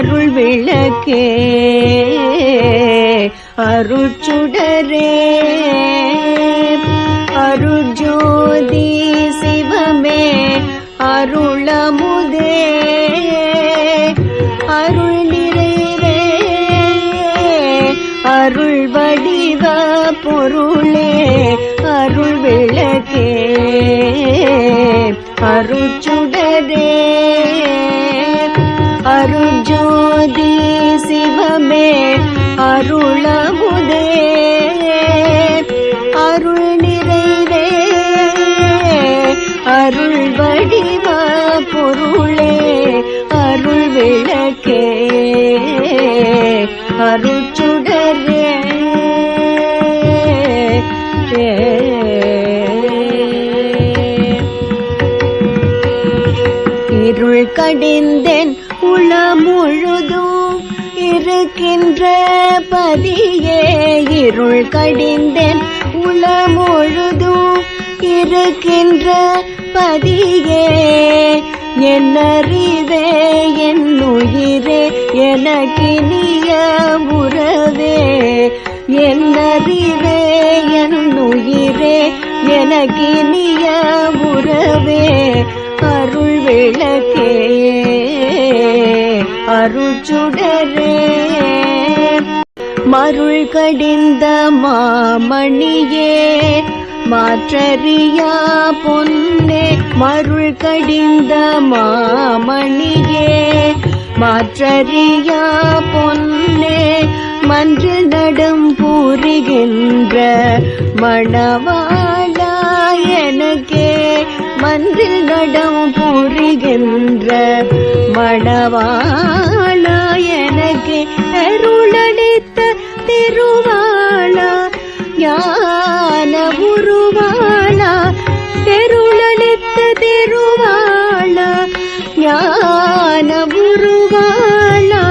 அருள் விளக்கே அருட்சுடரே அருட்ஜோதி சிவமே அருளமுதே அருள் நிறைவே அருள் வடிவ பொருளே அருள் விளக்கே அருட்சுடரே அருட்ஜோதி சிவமே அருளமுதே அருள் நிறைவே அருள் வடிவ பொருளே அருள் விளக்கே அருட்சுடரே இருள் கடிந்தேன் உளமுழுதும் இருக்கின்ற பதியே இருள் கடிந்தேன் உளமுழுதும் இருக்கின்ற பதியே என்னறிவே என் உயிரே எனக்கினிய உறவே என்னறிவே என் உயிரே எனக்கினிய உறவே அருள் விளக்கே அருட்சுடரே மருள் கடிந்த மாமணியே மாற்றறியா பொன்னே மருள் கடிந்த மாமணியே மாற்றறியா பொன்னே மன்று நடம் புரிகின்ற மணவாளா எனக்கே மன்றில் நடம் புரிகின்ற மணவாளா எனக்கே அருளளித்த திருவாளா ஞான உருவாளா தெருளளித்த திருவாளா ஞான உருவாளா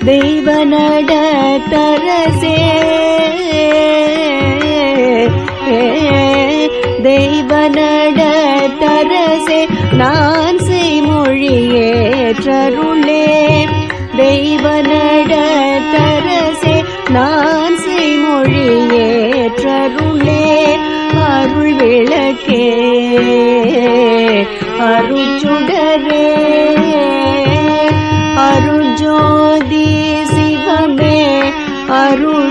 தெய்வ நட தரசே தெய்வ நட தரசே நான் செய்மொழியேற்றருளே தெய்வ நட தரசே நான் செய்மொழியேற்றருளே அருள் விளக்கே அருட்சுடரே அருட்ஜோதி சிவமே அருள்